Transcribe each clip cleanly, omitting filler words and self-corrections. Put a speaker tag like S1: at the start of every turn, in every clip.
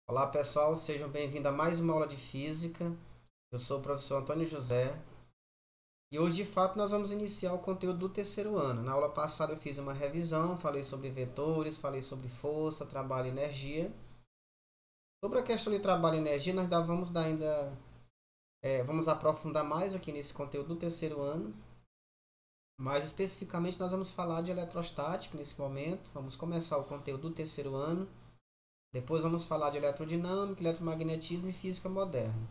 S1: Olá pessoal, sejam bem-vindos a mais uma aula de Física. Eu sou o professor Antônio José e hoje de fato nós vamos iniciar o conteúdo do terceiro ano. Na aula passada eu fiz uma revisão, falei sobre vetores, falei sobre força, trabalho e energia. Sobre a questão de trabalho e energia, nós vamos dar ainda, vamos aprofundar mais aqui nesse conteúdo do terceiro ano. Mais especificamente nós vamos falar de eletrostática nesse momento. Vamos começar o conteúdo do terceiro ano. Depois vamos falar de eletrodinâmica, eletromagnetismo e física moderna.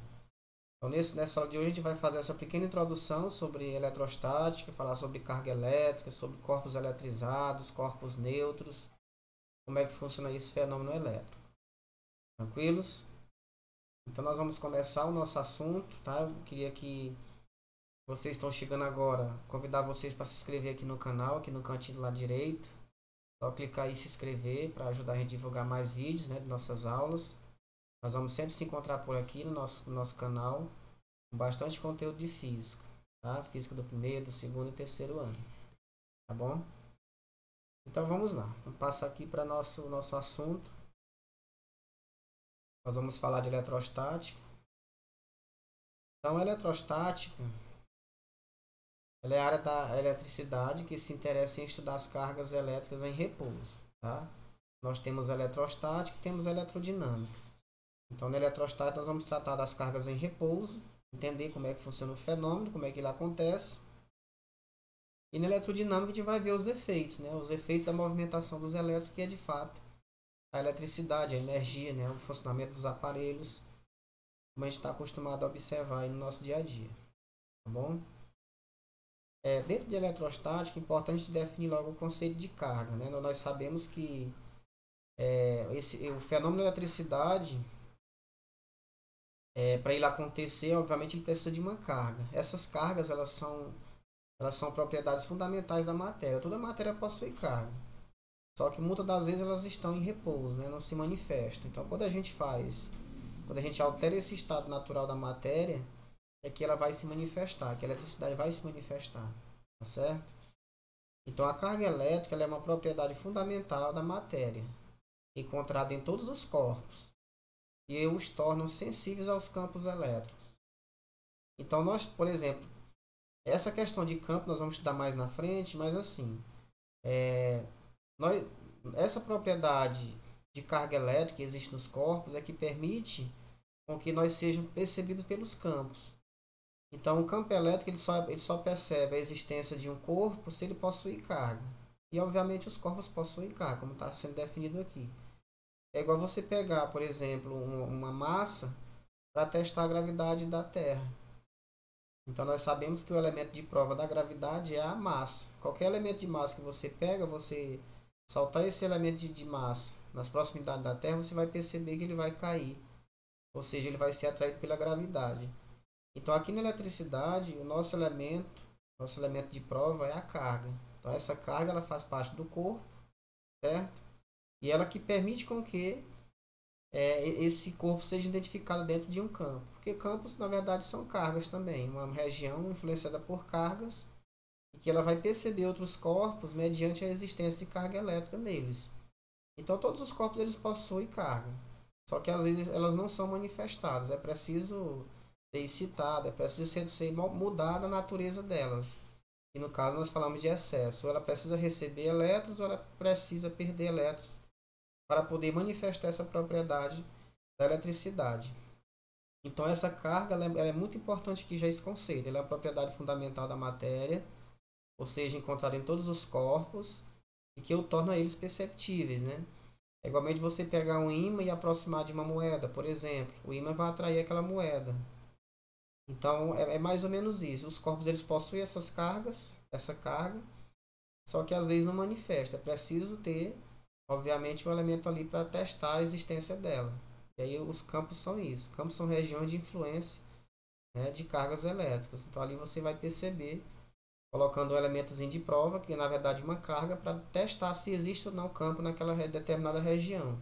S1: Então, nessa aula de hoje, a gente vai fazer essa pequena introdução sobre eletrostática, falar sobre carga elétrica, sobre corpos eletrizados, corpos neutros, como é que funciona esse fenômeno elétrico. Tranquilos? Então, nós vamos começar o nosso assunto, tá? Eu queria que vocês estão chegando agora, convidar vocês para se inscrever aqui no canal, aqui no cantinho do lado direito. Só clicar aí e se inscrever para ajudar a gente a divulgar mais vídeos, né, de nossas aulas. Nós vamos sempre se encontrar por aqui no nosso canal, com bastante conteúdo de física, tá? Física do primeiro, do segundo e terceiro ano, tá bom? Então vamos lá, vamos passar aqui para nosso assunto. Nós vamos falar de eletrostática. Então a eletrostática, ela é a área da eletricidade que se interessa em estudar as cargas elétricas em repouso, tá? Nós temos eletrostática e temos eletrodinâmica. Então na eletrostática nós vamos tratar das cargas em repouso, entender como é que funciona o fenômeno, como é que ele acontece. E na eletrodinâmica a gente vai ver os efeitos, né? Os efeitos da movimentação dos elétrons, que é de fato a eletricidade, a energia, né? O funcionamento dos aparelhos, como a gente está acostumado a observar aí no nosso dia a dia, tá bom? Dentro de eletrostática é importante definir logo o conceito de carga, né? Nós sabemos que o fenômeno da eletricidade, para ele acontecer, obviamente ele precisa de uma carga. Essas cargas elas são propriedades fundamentais da matéria. Toda matéria possui carga. Só que muitas das vezes elas estão em repouso, né? Não se manifestam. Então, quando a gente altera esse estado natural da matéria, é que ela vai se manifestar, que a eletricidade vai se manifestar, tá certo? Então, a carga elétrica ela é uma propriedade fundamental da matéria, encontrada em todos os corpos, e os tornam sensíveis aos campos elétricos. Então, nós, por exemplo, essa questão de campo nós vamos estudar mais na frente, mas assim, nós, essa propriedade de carga elétrica que existe nos corpos é que permite com que nós sejamos percebidos pelos campos. Então, o campo elétrico ele só percebe a existência de um corpo se ele possuir carga. E, obviamente, os corpos possuem carga, como está sendo definido aqui. É igual você pegar, por exemplo, uma massa para testar a gravidade da Terra. Então, nós sabemos que o elemento de prova da gravidade é a massa. Qualquer elemento de massa que você pega, você soltar esse elemento de massa nas proximidades da Terra, você vai perceber que ele vai cair. Ou seja, ele vai ser atraído pela gravidade. Então, aqui na eletricidade, o nosso elemento de prova é a carga. Então, essa carga ela faz parte do corpo, certo? E ela que permite com que esse corpo seja identificado dentro de um campo. Porque campos, na verdade, são cargas também. Uma região influenciada por cargas e que ela vai perceber outros corpos mediante a existência de carga elétrica neles. Então, todos os corpos eles possuem carga. Só que às vezes elas não são manifestadas. É preciso ser excitada, é preciso ser mudada a natureza delas. E no caso nós falamos de excesso. Ou ela precisa receber elétrons ou ela precisa perder elétrons para poder manifestar essa propriedade da eletricidade. Então essa carga ela é muito importante que já esse conceito. Ela é a propriedade fundamental da matéria, ou seja, encontrada em todos os corpos e que o torna eles perceptíveis, né? É igualmente você pegar um ímã e aproximar de uma moeda, por exemplo. O ímã vai atrair aquela moeda. Então é mais ou menos isso. Os corpos eles possuem essas cargas, essa carga, só que às vezes não manifesta. É preciso ter, obviamente, um elemento ali para testar a existência dela. E aí os campos são isso. Campos são regiões de influência, né, de cargas elétricas. Então ali você vai perceber, colocando um elementozinho de prova, que é na verdade uma carga, para testar se existe ou não campo naquela determinada região.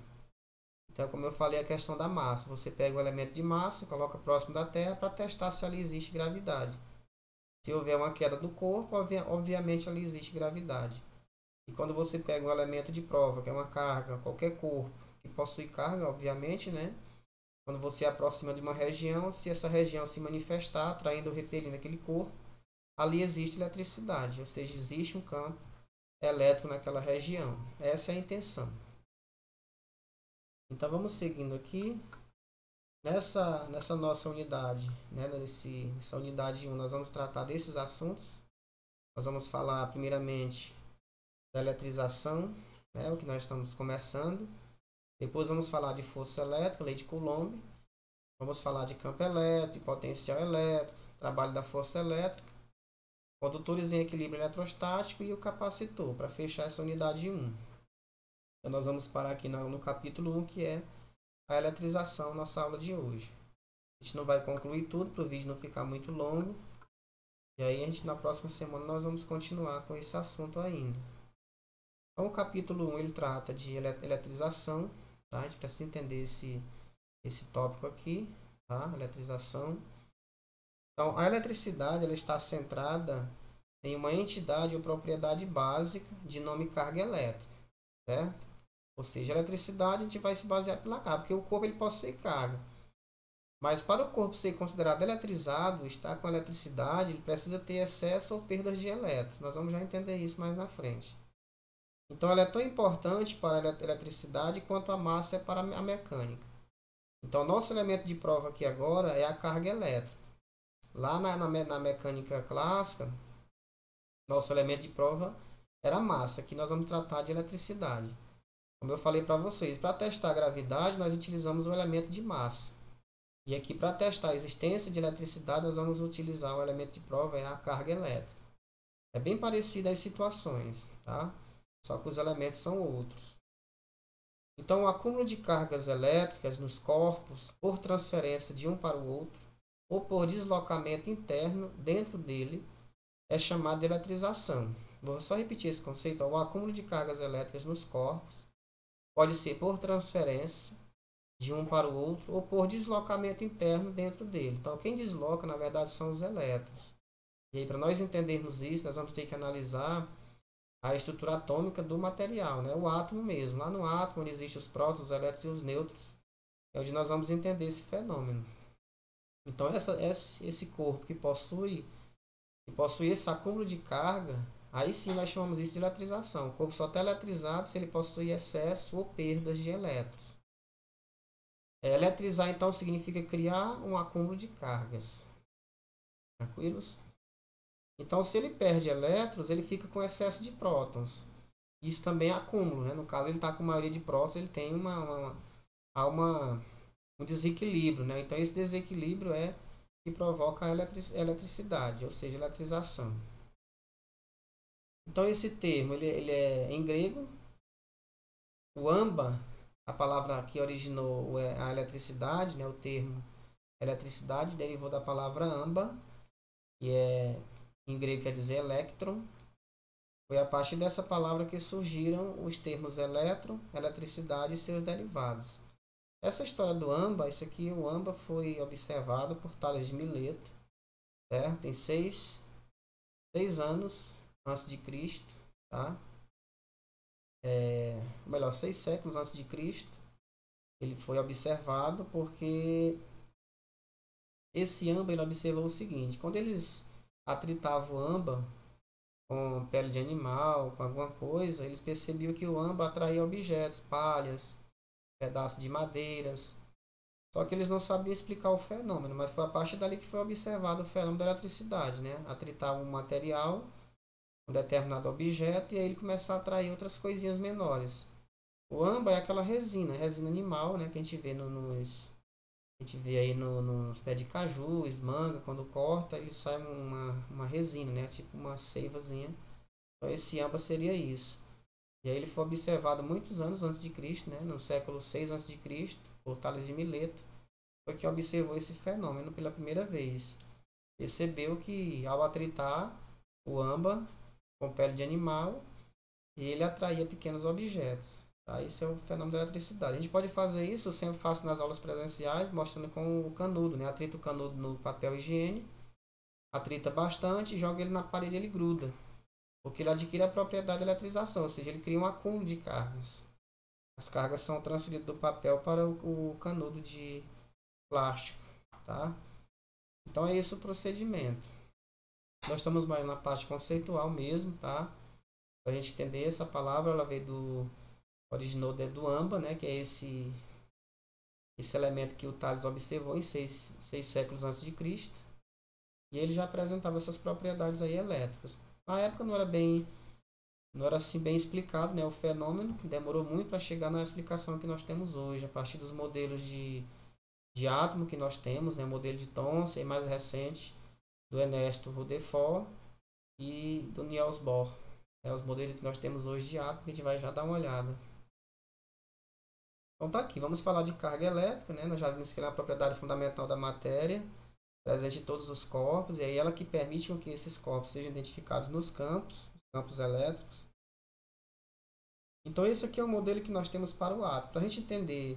S1: Então, como eu falei, a questão da massa. Você pega o elemento de massa, coloca próximo da Terra para testar se ali existe gravidade. Se houver uma queda do corpo, obviamente ali existe gravidade. E quando você pega um elemento de prova, que é uma carga, qualquer corpo, que possui carga, obviamente, né? Quando você aproxima de uma região, se essa região se manifestar, atraindo ou repelindo aquele corpo, ali existe eletricidade, ou seja, existe um campo elétrico naquela região. Essa é a intenção. Então vamos seguindo aqui. Nessa nossa unidade, né, nessa unidade 1, nós vamos tratar desses assuntos. Nós vamos falar primeiramente da eletrização, né, o que nós estamos começando. Depois vamos falar de força elétrica, lei de Coulomb. Vamos falar de campo elétrico, potencial elétrico, trabalho da força elétrica, condutores em equilíbrio eletrostático e o capacitor, para fechar essa unidade 1. Então nós vamos parar aqui no capítulo 1, que é a eletrização, nossa aula de hoje. A gente não vai concluir tudo para o vídeo não ficar muito longo. E aí na próxima semana nós vamos continuar com esse assunto ainda. Então o capítulo 1 ele trata de eletrização, tá? A gente precisa entender esse tópico aqui, tá? Eletrização. Então a eletricidade ela está centrada em uma entidade ou propriedade básica de nome carga elétrica, certo? Ou seja, a eletricidade a gente vai se basear pela carga, porque o corpo ele possui carga. Mas para o corpo ser considerado eletrizado, estar com eletricidade, ele precisa ter excesso ou perdas de elétrons. Nós vamos já entender isso mais na frente. Então ela é tão importante para a eletricidade quanto a massa é para a mecânica. Então nosso elemento de prova aqui agora é a carga elétrica. Lá na mecânica clássica, nosso elemento de prova era a massa. Aqui nós vamos tratar de eletricidade. Como eu falei para vocês, para testar a gravidade, nós utilizamos o elemento de massa. E aqui, para testar a existência de eletricidade, nós vamos utilizar o elemento de prova, é a carga elétrica. É bem parecido às situações, tá? Só que os elementos são outros. Então, o acúmulo de cargas elétricas nos corpos, por transferência de um para o outro, ou por deslocamento interno dentro dele, é chamado de eletrização. Vou só repetir esse conceito. O acúmulo de cargas elétricas nos corpos pode ser por transferência de um para o outro ou por deslocamento interno dentro dele. Então, quem desloca, na verdade, são os elétrons. E aí, para nós entendermos isso, nós vamos ter que analisar a estrutura atômica do material, né? O átomo mesmo. Lá no átomo, onde existem os prótons, os elétrons e os nêutrons, é onde nós vamos entender esse fenômeno. Então, esse corpo que possui esse acúmulo de carga, aí sim nós chamamos isso de eletrização. O corpo só está eletrizado se ele possui excesso ou perdas de elétrons. Eletrizar, então, significa criar um acúmulo de cargas. Tranquilos? Então, se ele perde elétrons, ele fica com excesso de prótons. Isso também é acúmulo, né? No caso, ele está com maioria de prótons, ele tem um desequilíbrio, né? Então, esse desequilíbrio é que provoca a eletricidade, ou seja, eletrização. Então, esse termo, ele é em grego. O amba, a palavra que originou a eletricidade, né? O termo eletricidade derivou da palavra amba, que em grego quer dizer elétron. Foi a partir dessa palavra que surgiram os termos elétron, eletricidade e seus derivados. Essa história do amba, o amba foi observado por Tales de Mileto, certo? Em 6 anos antes de Cristo, tá? 6 séculos antes de Cristo, ele foi observado porque esse amba ele observou o seguinte: quando eles atritavam o amba com pele de animal, com alguma coisa, eles percebiam que o amba atraía objetos, palhas, pedaços de madeiras. Só que eles não sabiam explicar o fenômeno, mas foi a partir dali que foi observado o fenômeno da eletricidade, né? Atritava um material, um determinado objeto, e aí ele começava a atrair outras coisinhas menores. O amba é aquela resina animal, né? Que a gente vê a gente vê aí nos pés de caju, manga, quando corta, ele sai uma resina, né? Tipo uma seivazinha. Então esse amba seria isso. E aí ele foi observado muitos anos antes de Cristo, né? No século 6 antes de Cristo, por Tales de Mileto, foi que observou esse fenômeno pela primeira vez. Percebeu que ao atritar o amba com pele de animal, ele atraía pequenos objetos. Tá? Esse é o fenômeno da eletricidade. A gente pode fazer isso, eu sempre faço nas aulas presenciais, mostrando com o canudo, né? Atrita o canudo no papel higiênico, atrita bastante e joga ele na parede, ele gruda. Porque ele adquire a propriedade de eletrização, ou seja, ele cria um acúmulo de cargas. As cargas são transferidas do papel para o canudo de plástico, tá? Então é esse o procedimento. Nós estamos mais na parte conceitual mesmo, tá? Para a gente entender essa palavra, ela veio do originou do âmbar, né? Que é esse elemento que o Tales observou em 6 séculos antes de Cristo. E ele já apresentava essas propriedades aí elétricas. Na época não era assim bem explicado, né, o fenômeno, demorou muito para chegar na explicação que nós temos hoje, a partir dos modelos de átomo que nós temos, né, o modelo de Thomson e mais recente do Ernesto Rutherford e do Niels Bohr. É os modelos que nós temos hoje de átomo, que a gente vai já dar uma olhada. Então tá aqui, vamos falar de carga elétrica, né? Nós já vimos que ela é a propriedade fundamental da matéria, presente em todos os corpos, e aí ela que permite que esses corpos sejam identificados nos campos elétricos. Então esse aqui é o modelo que nós temos para o átomo. Para a gente entender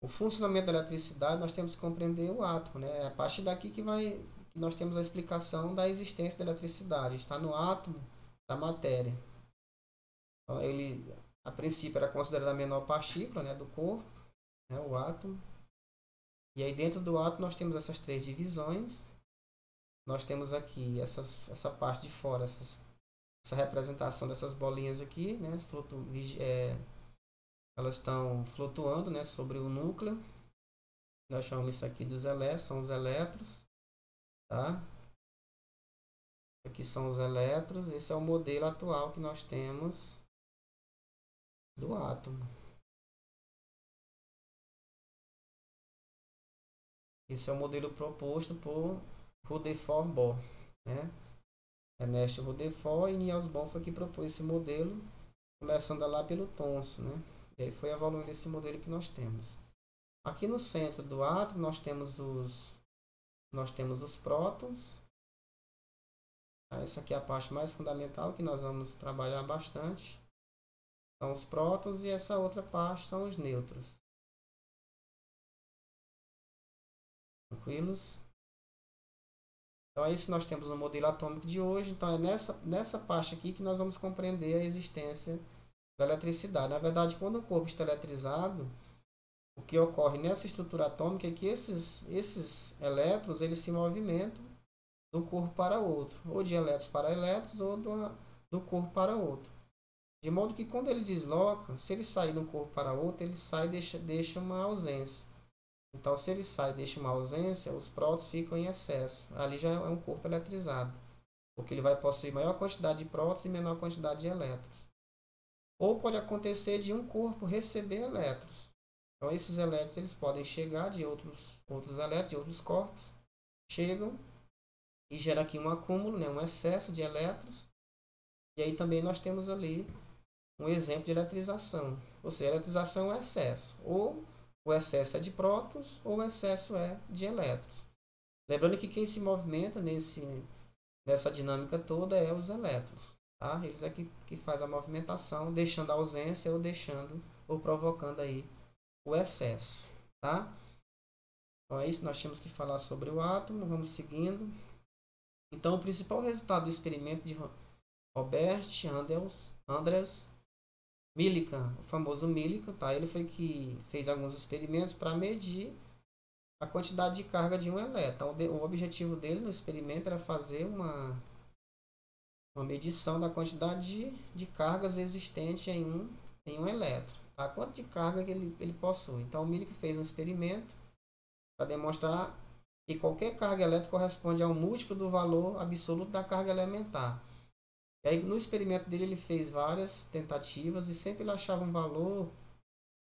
S1: o funcionamento da eletricidade, nós temos que compreender o átomo, né? É a partir daqui que nós temos a explicação da existência da eletricidade. Está no átomo da matéria. Então, ele, a princípio, era considerado a menor partícula, né, do corpo, né, o átomo. E aí dentro do átomo nós temos essas 3 divisões. Nós temos aqui essa parte de fora, essa representação dessas bolinhas aqui, né, elas estão flutuando, né, sobre o núcleo. Nós chamamos isso aqui dos elétrons, são os elétrons, tá? Aqui são os elétrons, esse é o modelo atual que nós temos do átomo. Esse é o modelo proposto por Rutherford Bohr, né? Ernesto Rutherford e Niels Bohr foi que propôs esse modelo, começando lá pelo Thomson, né? E aí foi evoluindo esse modelo que nós temos. Aqui no centro do átomo nós temos os prótons. Essa aqui é a parte mais fundamental que nós vamos trabalhar bastante. São os prótons e essa outra parte são os nêutrons. Tranquilos? Então é isso que nós temos no modelo atômico de hoje. Então é nessa parte aqui que nós vamos compreender a existência da eletricidade. Na verdade, quando o corpo está eletrizado, o que ocorre nessa estrutura atômica é que esses elétrons eles se movimentam de um corpo para outro, ou de elétrons para elétrons, ou do corpo para outro. De modo que quando ele desloca, se ele sair de um corpo para outro, ele sai e deixa uma ausência. Então, se ele sai e deixa uma ausência, os prótons ficam em excesso. Ali já é um corpo eletrizado, porque ele vai possuir maior quantidade de prótons e menor quantidade de elétrons. Ou pode acontecer de um corpo receber elétrons. Então, esses elétrons eles podem chegar de outros elétrons, de outros corpos, chegam e gera aqui um acúmulo, né, um excesso de elétrons. E aí também nós temos ali um exemplo de eletrização. Ou seja, a eletrização é excesso. Ou o excesso é de prótons ou o excesso é de elétrons. Lembrando que quem se movimenta nessa dinâmica toda é os elétrons. Tá? Eles é que faz a movimentação, deixando a ausência ou provocando aí o excesso. Tá? Então é isso, nós tínhamos que falar sobre o átomo. Vamos seguindo. Então, o principal resultado do experimento de Robert Andreas Millikan, o famoso Millikan, tá? Ele foi que fez alguns experimentos para medir a quantidade de carga de um elétron. Então, o objetivo dele no experimento era fazer uma medição da quantidade de cargas existentes em um elétron. Tá? Quanto de carga que ele possui. Então, o Millikan fez um experimento para demonstrar que qualquer carga elétrica corresponde a um múltiplo do valor absoluto da carga elementar. E aí, no experimento dele, ele fez várias tentativas e sempre ele achava um valor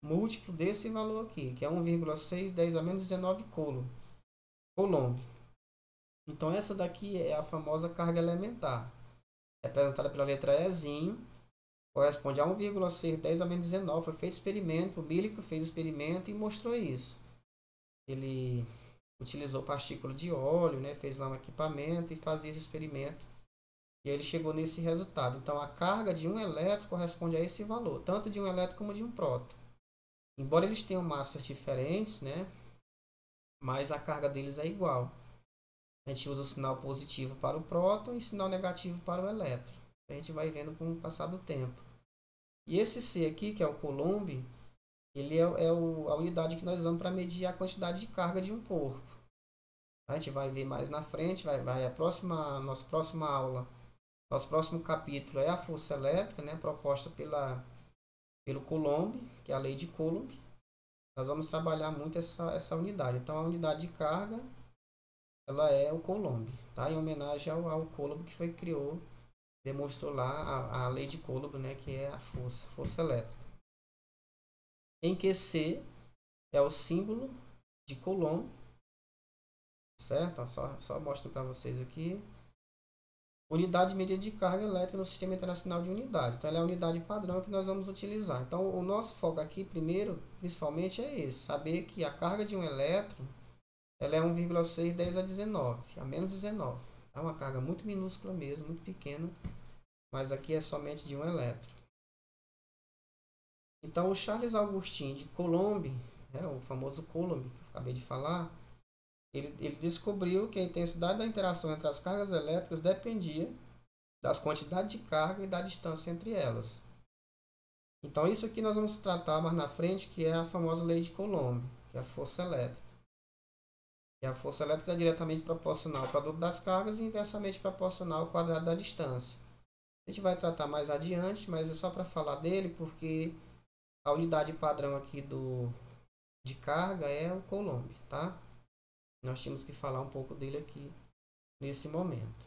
S1: múltiplo desse valor aqui, que é 1,6 10 a menos 19 Coulomb. Então, essa daqui é a famosa carga elementar, representada pela letra Ezinho, corresponde a 1,6 10 a menos 19. Foi feito experimento, o Millikan fez experimento e mostrou isso. Ele utilizou partícula de óleo, né, fez lá um equipamento e fazia esse experimento. E ele chegou nesse resultado. Então, a carga de um elétron corresponde a esse valor, tanto de um elétron como de um próton. Embora eles tenham massas diferentes, né, mas a carga deles é igual. A gente usa o sinal positivo para o próton e o sinal negativo para o elétron. A gente vai vendo com o passar do tempo. E esse C aqui, que é o Coulomb, ele a unidade que nós usamos para medir a quantidade de carga de um corpo. A gente vai ver mais na frente, nossa próxima aula, nosso próximo capítulo é a força elétrica, né, proposta pelo Coulomb, que é a lei de Coulomb. Nós vamos trabalhar muito essa unidade. Então, a unidade de carga, ela é o Coulomb, tá? Em homenagem ao Coulomb que demonstrou lá a lei de Coulomb, né, que é a força elétrica. Em que C é o símbolo de Coulomb, certo? Só mostro para vocês aqui. Unidade de medida de carga elétrica no Sistema Internacional de Unidade. Então, ela é a unidade padrão que nós vamos utilizar. Então, o nosso foco aqui, primeiro, principalmente, é esse. Saber que a carga de um elétron, ela é 1,6 10 a 19, a menos 19. É uma carga muito minúscula mesmo, muito pequena. Mas aqui é somente de um elétron. Então, o Charles Augustin de Coulomb, né, o famoso Coulomb, que eu acabei de falar, ele descobriu que a intensidade da interação entre as cargas elétricas dependia das quantidades de carga e da distância entre elas. Então, isso aqui nós vamos tratar mais na frente, que é a famosa lei de Coulomb, que é a força elétrica. E a força elétrica é diretamente proporcional ao produto das cargas e inversamente proporcional ao quadrado da distância. A gente vai tratar mais adiante, mas é só para falar dele, porque a unidade padrão aqui de carga é o Coulomb, tá? Nós tínhamos que falar um pouco dele aqui nesse momento.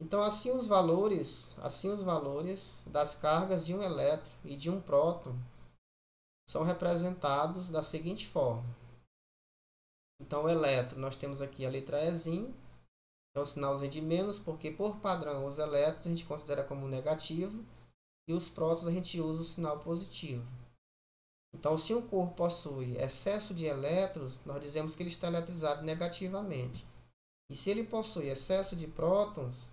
S1: Então, assim os valores das cargas de um elétron e de um próton são representados da seguinte forma. Então, o elétron, nós temos aqui a letra Ezinho, é um sinalzinho de menos, porque por padrão os elétrons a gente considera como negativo e os prótons a gente usa o sinal positivo. Então, se um corpo possui excesso de elétrons, nós dizemos que ele está eletrizado negativamente. E se ele possui excesso de prótons,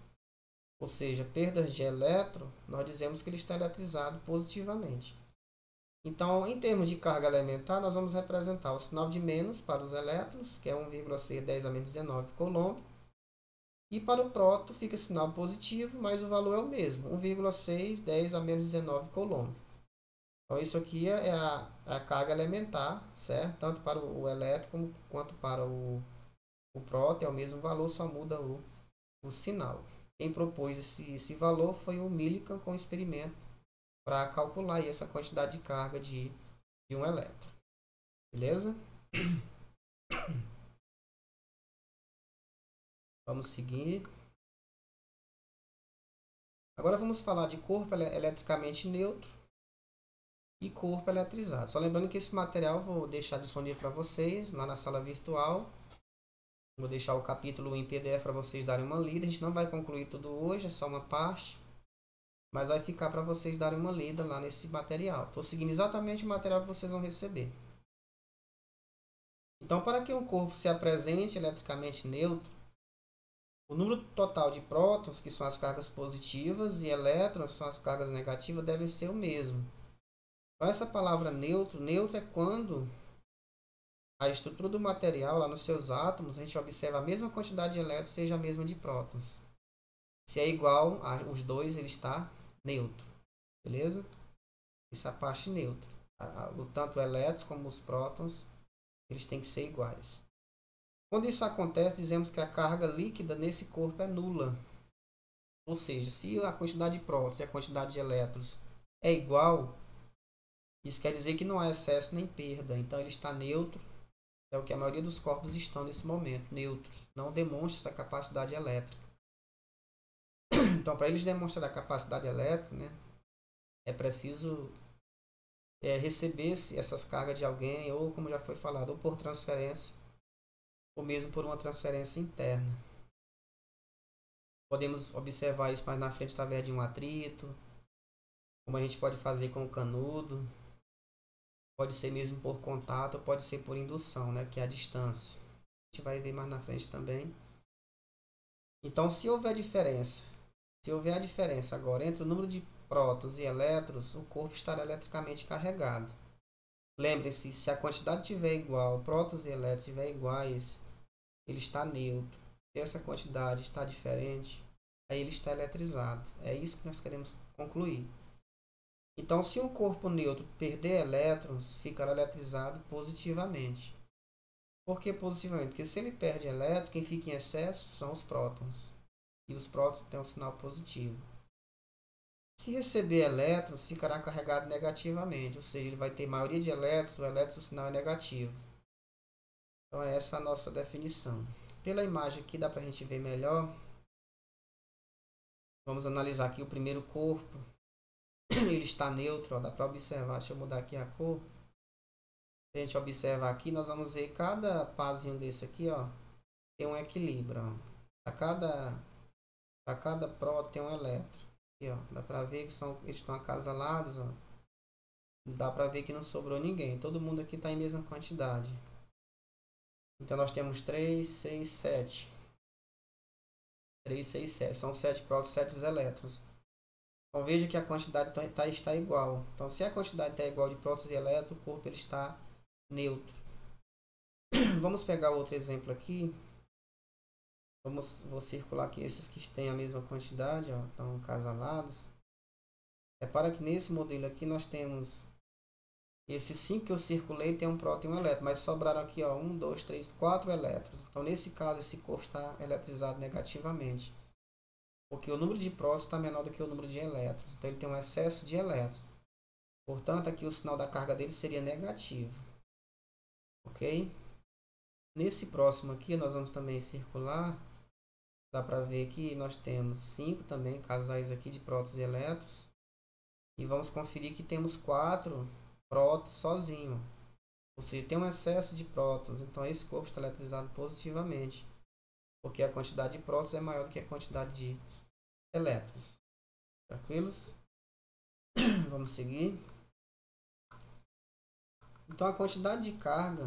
S1: ou seja, perdas de elétron, nós dizemos que ele está eletrizado positivamente. Então, em termos de carga elementar, nós vamos representar o sinal de menos para os elétrons, que é 1,6 10 a menos 19 Coulomb. E para o próton fica sinal positivo, mas o valor é o mesmo, 1,6 10 a menos 19 Coulomb. Então, isso aqui é a carga elementar, certo? Tanto para o elétron quanto para o próton, é o mesmo valor, só muda o sinal. Quem propôs esse valor foi o Millikan com o experimento para calcular essa quantidade de carga de um elétron. Beleza? Vamos seguir. Agora vamos falar de corpo eletricamente neutro e corpo eletrizado. Só lembrando que esse material eu vou deixar disponível para vocês lá na sala virtual. Vou deixar o capítulo em PDF para vocês darem uma lida. A gente não vai concluir tudo hoje, é só uma parte. Mas vai ficar para vocês darem uma lida lá nesse material. Estou seguindo exatamente o material que vocês vão receber. Então, para que um corpo se apresente eletricamente neutro, o número total de prótons, que são as cargas positivas, e elétrons, que são as cargas negativas, deve ser o mesmo. Então, essa palavra neutro é quando a estrutura do material, lá nos seus átomos, a gente observa a mesma quantidade de elétrons seja a mesma de prótons. Se é igual os dois, ele está neutro. Beleza? Essa é a parte neutra. Tanto os elétrons como os prótons, eles têm que ser iguais. Quando isso acontece, dizemos que a carga líquida nesse corpo é nula. Ou seja, se a quantidade de prótons e a quantidade de elétrons é igual, isso quer dizer que não há excesso nem perda. Então ele está neutro. É o que a maioria dos corpos estão nesse momento, neutros. Não demonstra essa capacidade elétrica. Então, para eles demonstrar a capacidade elétrica, né, é preciso receber essas cargas de alguém, ou como já foi falado, ou por transferência, ou mesmo por uma transferência interna. Podemos observar isso mais na frente através de um atrito, como a gente pode fazer com o canudo. Pode ser mesmo por contato, ou pode ser por indução, né, que é a distância. A gente vai ver mais na frente também. Então, se houver a diferença agora entre o número de prótons e elétrons, o corpo estará eletricamente carregado. Lembre-se, se a quantidade estiver igual, prótons e elétrons estiverem iguais, ele está neutro. Se essa quantidade está diferente, aí ele está eletrizado. É isso que nós queremos concluir. Então, se um corpo neutro perder elétrons, ficará eletrizado positivamente. Por que positivamente? Porque se ele perde elétrons, quem fica em excesso são os prótons. E os prótons têm um sinal positivo. Se receber elétrons, ficará carregado negativamente, ou seja, ele vai ter maioria de elétrons, o elétron o sinal é negativo. Então, essa é a nossa definição. Pela imagem aqui dá para a gente ver melhor. Vamos analisar aqui o primeiro corpo. Ele está neutro, ó, dá para observar. Deixa eu mudar aqui a cor. Se a gente observar aqui, nós vamos ver cada parzinho desse aqui, ó, tem um equilíbrio. Para cada próton tem um elétron. Aqui, ó, dá para ver que eles estão acasalados. Ó. Dá para ver que não sobrou ninguém. Todo mundo aqui está em mesma quantidade. Então nós temos 3, 6, 7. 3, 6, 7. São 7 prótons, 7 elétrons. Então veja que a quantidade está igual. Então se a quantidade está igual de prótons e elétrons, o corpo ele está neutro. Vamos pegar outro exemplo aqui. Vou circular aqui esses que têm a mesma quantidade, ó, estão casalados. Repara que nesse modelo aqui nós temos esses 5 que eu circulei, tem um próton e um elétron, mas sobraram aqui, ó, 1, 2, 3, 4 elétrons. Então nesse caso esse corpo está eletrizado negativamente, porque o número de prótons está menor do que o número de elétrons. Então ele tem um excesso de elétrons. Portanto, aqui o sinal da carga dele seria negativo. Ok? Nesse próximo aqui nós vamos também circular. Dá para ver que nós temos 5 também casais aqui de prótons e elétrons. E vamos conferir que temos 4 prótons sozinho. Ou seja, tem um excesso de prótons. Então esse corpo está eletrizado positivamente. Porque a quantidade de prótons é maior do que a quantidade de elétrons. Tranquilos? Vamos seguir. Então a quantidade de carga.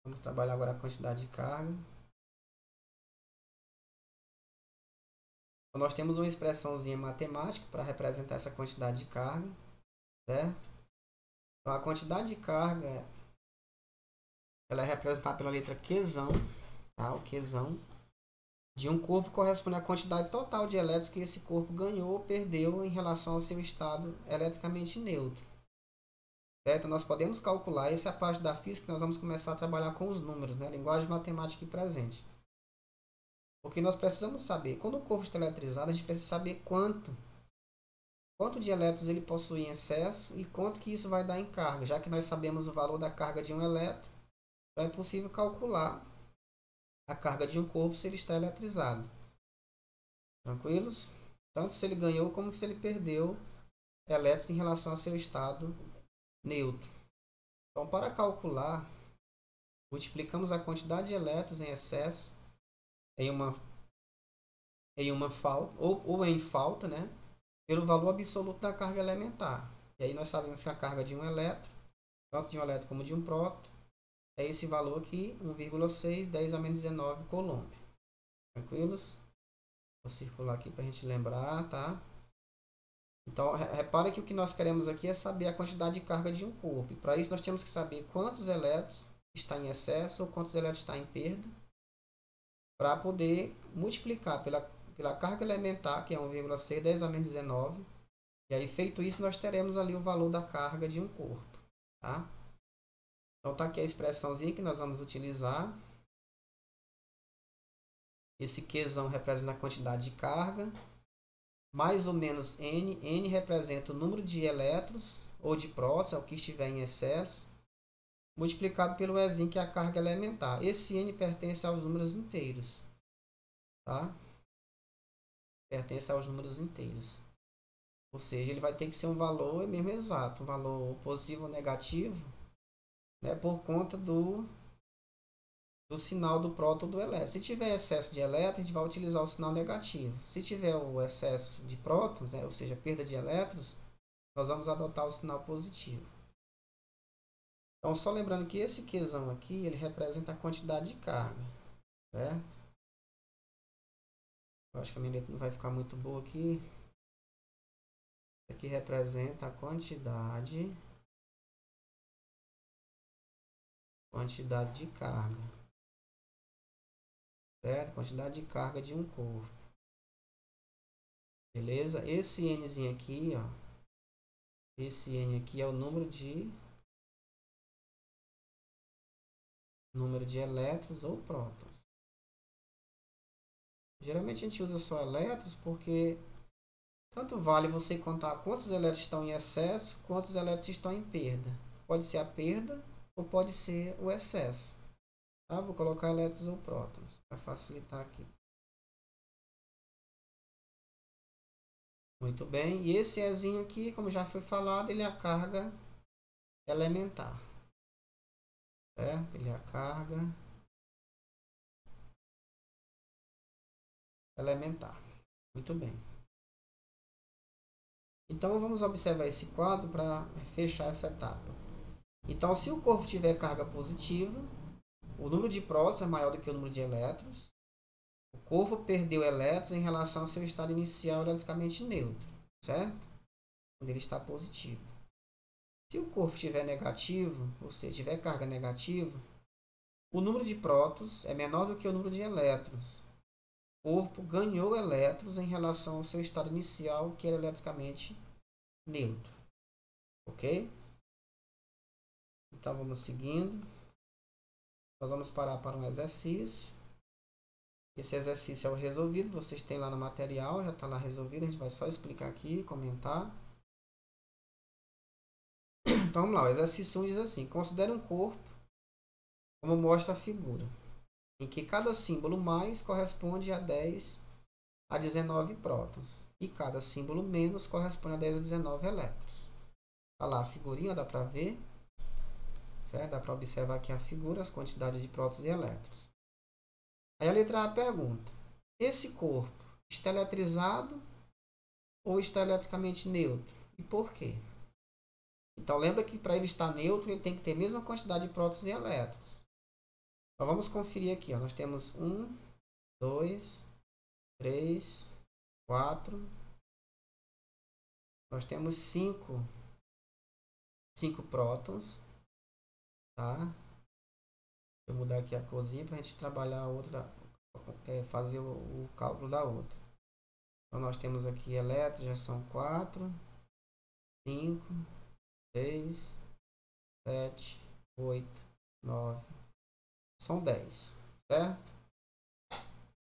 S1: Vamos trabalhar agora a quantidade de carga. Então, nós temos uma expressãozinha matemática para representar essa quantidade de carga. Certo? Então a quantidade de carga ela é representada pela letra Qzão, tá? O Qzão de um corpo corresponde à quantidade total de elétrons que esse corpo ganhou ou perdeu em relação ao seu estado eletricamente neutro. Certo? Nós podemos calcular, essa é a parte da física que nós vamos começar a trabalhar com os números, né? Linguagem matemática e presente. Porque nós precisamos saber, quando o corpo está eletrizado, a gente precisa saber quanto de elétrons ele possui em excesso e quanto que isso vai dar em carga. Já que nós sabemos o valor da carga de um elétron, então é possível calcular a carga de um corpo se ele está eletrizado. Tranquilos? Tanto se ele ganhou como se ele perdeu elétrons em relação ao seu estado neutro. Então, para calcular, multiplicamos a quantidade de elétrons em excesso em uma falta, ou em falta, né, pelo valor absoluto da carga elementar. E aí nós sabemos que a carga de um elétron, tanto de um elétron como de um próton, é esse valor aqui, 1,6 10 a menos 19 coulomb. Tranquilos? Vou circular aqui para a gente lembrar, tá? Então, repara que o que nós queremos aqui é saber a quantidade de carga de um corpo. E para isso, nós temos que saber quantos elétrons está em excesso ou quantos elétrons está em perda, para poder multiplicar pela carga elementar, que é 1,6 10 a menos 19. E aí, feito isso, nós teremos ali o valor da carga de um corpo. Tá? Então, está aqui a expressãozinha que nós vamos utilizar. Esse Qzão representa a quantidade de carga. Mais ou menos N. N representa o número de elétrons ou de prótons, é o que estiver em excesso, multiplicado pelo Ezinho, que é a carga elementar. Esse N pertence aos números inteiros. Tá? Pertence aos números inteiros. Ou seja, ele vai ter que ser um valor mesmo exato, um valor positivo ou negativo, né, por conta do sinal do próton ou do elétron. Se tiver excesso de elétrons, a gente vai utilizar o sinal negativo. Se tiver o excesso de prótons, né, ou seja, perda de elétrons, nós vamos adotar o sinal positivo. Então, só lembrando que esse Qzão aqui, ele representa a quantidade de carga. Certo? Eu acho que a minha letra não vai ficar muito boa aqui. Isso aqui representa a quantidade de carga. Certo? Quantidade de carga de um corpo. Beleza? Esse Nzinho aqui, ó, Esse N aqui é o número de elétrons ou prótons. Geralmente a gente usa só elétrons porque tanto vale você contar quantos elétrons estão em excesso, quantos elétrons estão em perda. Pode ser a perda ou pode ser o excesso. Tá? Vou colocar elétrons ou prótons para facilitar aqui. Muito bem. E esse Ezinho aqui, como já foi falado, ele é a carga elementar. Certo? Ele é a carga elementar. Muito bem. Então vamos observar esse quadro para fechar essa etapa. Então, se o corpo tiver carga positiva, o número de prótons é maior do que o número de elétrons. O corpo perdeu elétrons em relação ao seu estado inicial eletricamente neutro, certo? Quando ele está positivo. Se o corpo estiver negativo, ou seja, tiver carga negativa, o número de prótons é menor do que o número de elétrons. O corpo ganhou elétrons em relação ao seu estado inicial, que era eletricamente neutro. Ok? Então vamos seguindo. Nós vamos parar para um exercício. Esse exercício é o resolvido. Vocês têm lá no material, já está lá resolvido. A gente vai só explicar aqui, comentar. Então vamos lá. O exercício 1 diz assim: considere um corpo como mostra a figura, em que cada símbolo mais corresponde a 10 a 19 prótons e cada símbolo menos corresponde a 10 a 19 elétrons. Está lá a figurinha, dá para ver. Certo? Dá para observar aqui a figura, as quantidades de prótons e elétrons. Aí a letra A pergunta: esse corpo está eletrizado ou está eletricamente neutro? E por quê? Então lembra que para ele estar neutro, ele tem que ter a mesma quantidade de prótons e elétrons. Então vamos conferir aqui. Ó. Nós temos 1, 2, 3, 4. Nós temos 5 prótons. Tá? Vou mudar aqui a corzinha para a gente trabalhar a outra, fazer o cálculo da outra. Então nós temos aqui elétrons, já são 4, 5, 6, 7, 8, 9. São 10, certo?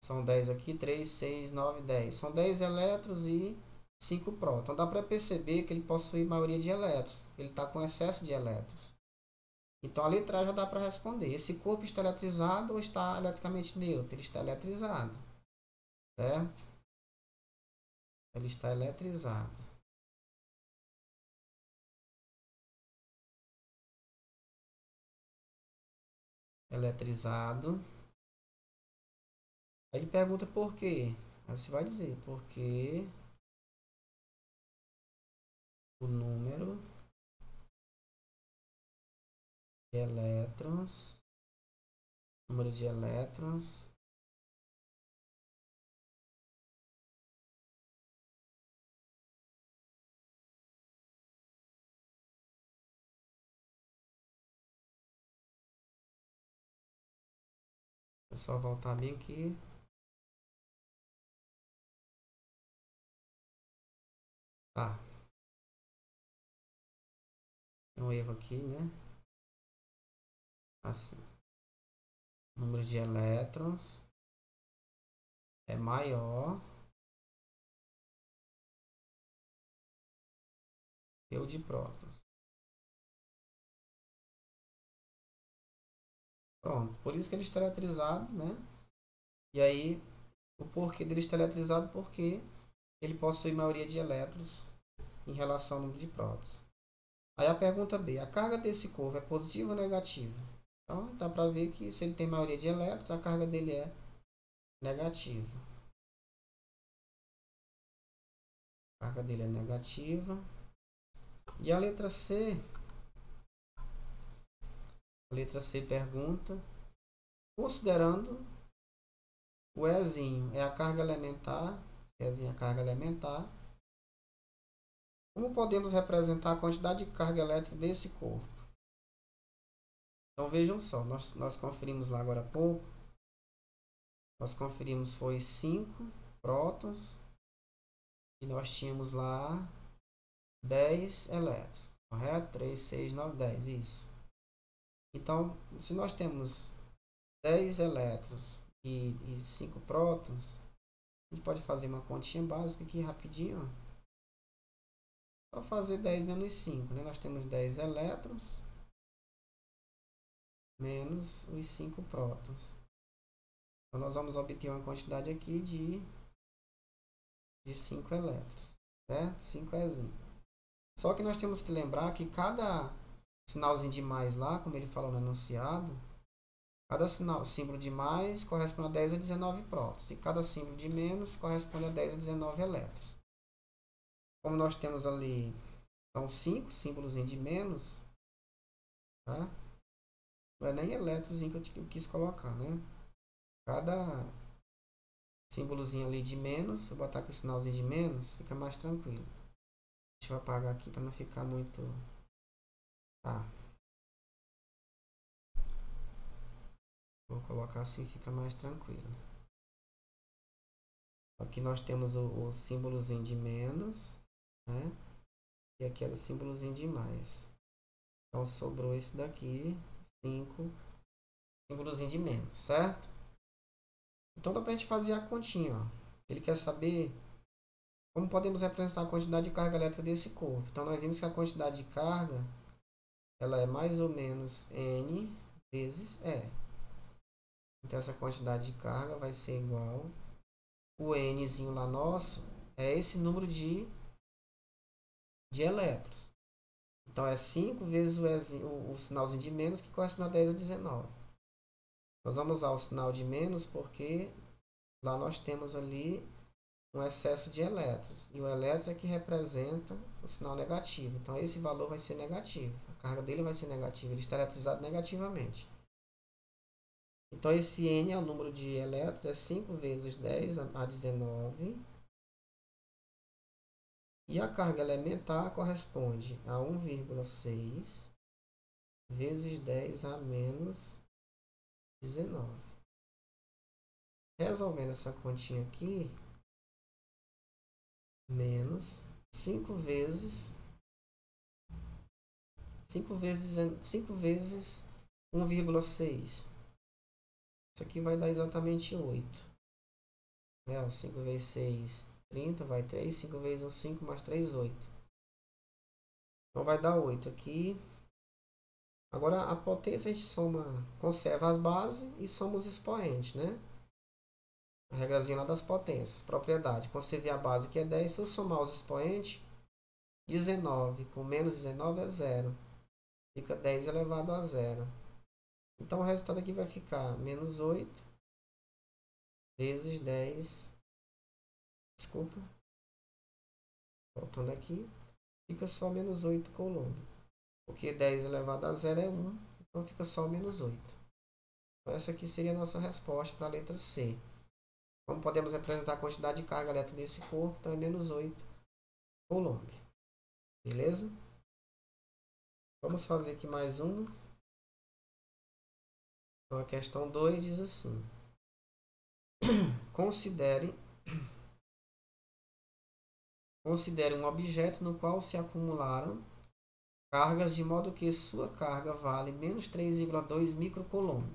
S1: São 10 aqui, 3, 6, 9, 10. São 10 elétrons e 5 prótons. Então dá para perceber que ele possui maioria de elétrons. Ele está com excesso de elétrons. Então a letra A já dá para responder. Esse corpo está eletrizado ou está eletricamente neutro? Ele está eletrizado. Certo? Ele está eletrizado. Eletrizado. Aí ele pergunta por quê. Aí você vai dizer, porque o número de elétrons, vou só voltar bem aqui. Tá. Tem um erro aqui, né? Assim. O número de elétrons é maior que o de prótons. Pronto. Por isso que ele está eletrizado, né? E aí, o porquê dele estar eletrizado? Porque ele possui maioria de elétrons em relação ao número de prótons. Aí a pergunta B, a carga desse corpo é positiva ou negativa? Então dá para ver que se ele tem maioria de elétrons, a carga dele é negativa. A carga dele é negativa. E a letra C pergunta, considerando o Ezinho é a carga elementar, Ezinho é a carga elementar, como podemos representar a quantidade de carga elétrica desse corpo? Então vejam só, nós conferimos lá agora há pouco, nós conferimos foi 5 prótons e nós tínhamos lá 10 elétrons. Correto? 3, 6, 9, 10. Isso. Então, se nós temos 10 elétrons e 5 prótons, a gente pode fazer uma continha básica aqui rapidinho. Só fazer 10 menos 5. Né? Nós temos 10 elétrons menos os 5 prótons. Então, nós vamos obter uma quantidade aqui de 5 elétrons. Certo? 5 Ezinho. Só que nós temos que lembrar que cada sinalzinho de mais lá, como ele falou no enunciado, cada símbolo de mais corresponde a 10 a 19 prótons. E cada símbolo de menos corresponde a 10 a 19 elétrons. Como nós temos ali, são 5 símbolos de menos, tá? Não é nem elétrozinho que eu quis colocar, né? Cada símbolozinho ali de menos, se eu botar aqui o sinalzinho de menos, fica mais tranquilo. Deixa eu apagar aqui para não ficar muito... Tá. Vou colocar assim, fica mais tranquilo. Aqui nós temos o símbolozinho de menos, né? E aqui era o símbolozinho de mais. Então sobrou esse daqui, 5, símbolozinho de menos, certo? Então dá pra gente fazer a continha, ó. Ele quer saber como podemos representar a quantidade de carga elétrica desse corpo. Então nós vimos que a quantidade de carga, ela é mais ou menos N vezes E. Então essa quantidade de carga vai ser igual, o Nzinho lá nosso é esse número de elétrons. Então é 5 vezes o sinalzinho de menos, que corresponde a 10 a 19. Nós vamos usar o sinal de menos porque lá nós temos ali um excesso de elétrons. E o elétron é que representa o sinal negativo. Então esse valor vai ser negativo. A carga dele vai ser negativa. Ele está eletrizado negativamente. Então esse N é o número de elétrons. É 5 vezes 10 a 19. E a carga elementar corresponde a 1,6 vezes 10 a menos 19. Resolvendo essa continha aqui, menos 5 vezes 1,6. Isso aqui vai dar exatamente 8. 5 vezes 6, 30, vai 3. 5 vezes 1, 5, mais 3, 8. Então vai dar 8 aqui. Agora a potência a gente conserva as bases e soma os expoentes, né? A regrazinha lá das potências. Propriedade. Conservei a base que é 10. Se eu somar os expoentes, 19 com menos 19 é 0. Fica 10 elevado a 0. Então o resultado aqui vai ficar menos 8 vezes 10. Desculpa. Voltando aqui. Fica só menos 8 coulomb. Porque 10 elevado a 0 é 1. Então fica só menos 8. Então essa aqui seria a nossa resposta para a letra C. Como podemos representar a quantidade de carga elétrica desse corpo? Então é menos 8 coulomb. Beleza? Vamos fazer aqui mais uma. Então a questão 2 diz assim. Considere um objeto no qual se acumularam cargas de modo que sua carga vale menos 3,2 microcoulomb,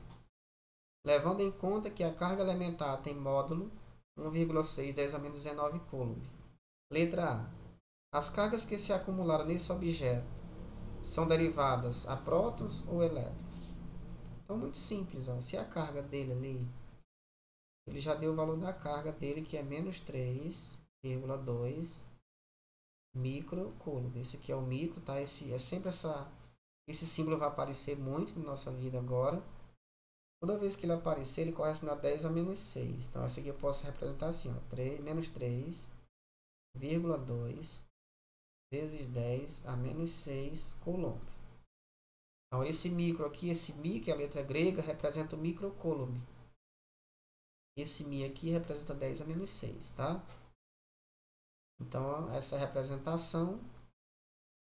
S1: levando em conta que a carga elementar tem módulo 1,6 10 a menos 19 coulomb. Letra A. As cargas que se acumularam nesse objeto são derivadas a prótons ou elétrons? Então, muito simples. Ó. Se a carga dele ali, ele já deu o valor da carga dele, que é menos 3,2 microcoulomb. Esse aqui é o micro, tá? Esse símbolo vai aparecer muito na nossa vida agora. Toda vez que ele aparecer, ele corresponde a 10 a menos 6. Então, essa aqui eu posso representar assim, ó, menos 3,2 vezes 10 a menos 6 coulomb. Então, esse micro aqui, esse mi, que é a letra grega, representa o microcoulomb. Esse mi aqui representa 10 a menos 6, tá? Então, essa é a representação.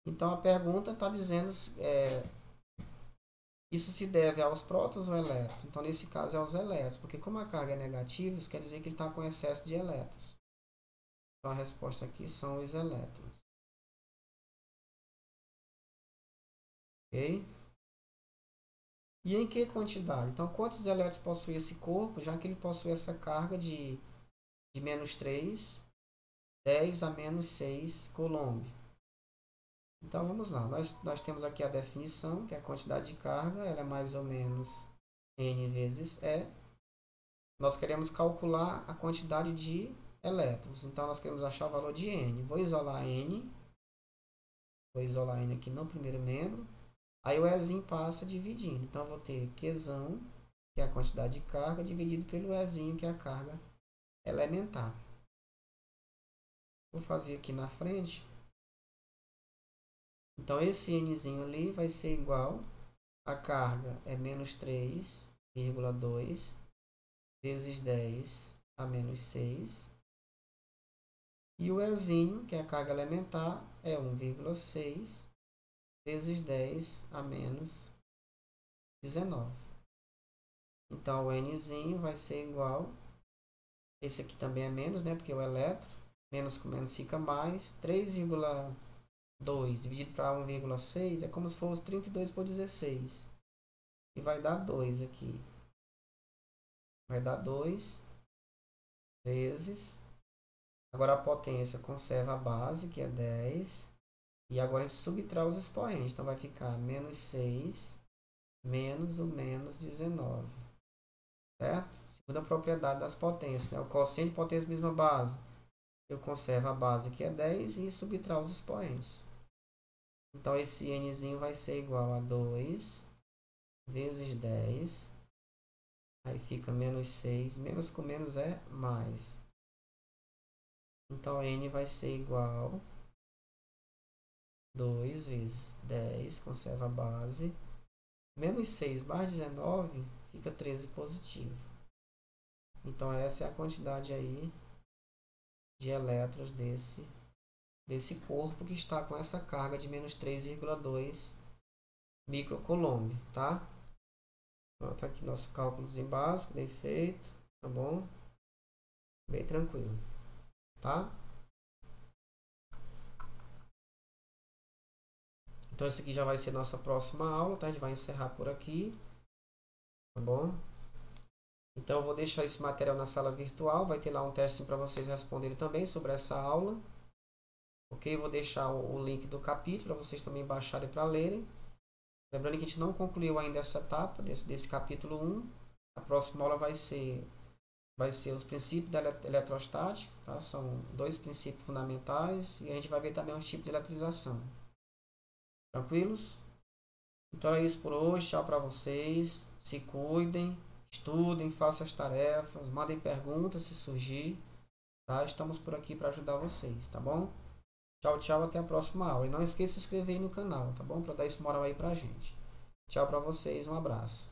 S1: Então, a pergunta está dizendo isso se deve aos prótons ou elétrons? Então, nesse caso, é aos elétrons, porque como a carga é negativa, isso quer dizer que ele está com excesso de elétrons. Então, a resposta aqui são os elétrons. Ok? E em que quantidade? Então, quantos elétrons possui esse corpo, já que ele possui essa carga de menos 3, 10 a menos 6 coulomb. Então, vamos lá. Nós temos aqui a definição, que é a quantidade de carga, ela é mais ou menos N vezes E. Nós queremos calcular a quantidade de elétrons. Então, nós queremos achar o valor de N. Vou isolar N. Vou isolar N aqui no primeiro membro. Aí o Ezinho passa dividindo. Então, eu vou ter Qzão, que é a quantidade de carga, dividido pelo Ezinho, que é a carga elementar. Vou fazer aqui na frente. Então, esse Nzinho ali vai ser igual a carga é menos 3,2 vezes 10 a menos 6. E o Ezinho, que é a carga elementar, é 1,6 vezes 10 a menos 19. Então, o Nzinho vai ser igual, esse aqui também é menos, né, porque é o elétron, menos com menos fica mais, 3,2 dividido para 1,6 é como se fosse 32 por 16. E vai dar 2 aqui. Vai dar 2 vezes. Agora a potência conserva a base, que é 10. E agora a gente subtrai os expoentes. Então vai ficar menos 6 menos o menos 19. Certo? Segunda propriedade das potências. Né? O quociente de potência mesma base. Eu conservo a base, que é 10, e subtrai os expoentes. Então esse Nzinho vai ser igual a 2 vezes 10. Aí fica menos 6. Menos com menos é mais. Então, N vai ser igual a 2 vezes 10, conserva a base. Menos 6 mais 19 fica 13 positivo. Então, essa é a quantidade aí de elétrons desse corpo que está com essa carga de menos 3,2 microcoulomb, tá? Então, tá aqui nosso cálculozinho básico, bem feito, tá bom? Bem tranquilo, tá? Então, esse aqui já vai ser nossa próxima aula, tá? A gente vai encerrar por aqui, tá bom? Então, eu vou deixar esse material na sala virtual, vai ter lá um teste para vocês responderem também sobre essa aula. Ok? Eu vou deixar o link do capítulo para vocês também baixarem para lerem. Lembrando que a gente não concluiu ainda essa etapa desse capítulo 1. A próxima aula vai ser os princípios da eletrostática, tá? São 2 princípios fundamentais e a gente vai ver também os tipos de eletrização. Tranquilos? Então é isso por hoje. Tchau para vocês. Se cuidem, estudem, façam as tarefas, mandem perguntas se surgir. Tá? Estamos por aqui para ajudar vocês, tá bom? Tchau, tchau, até a próxima aula. E não esqueça de se inscrever aí no canal, tá bom? Para dar esse moral aí pra gente. Tchau para vocês, um abraço.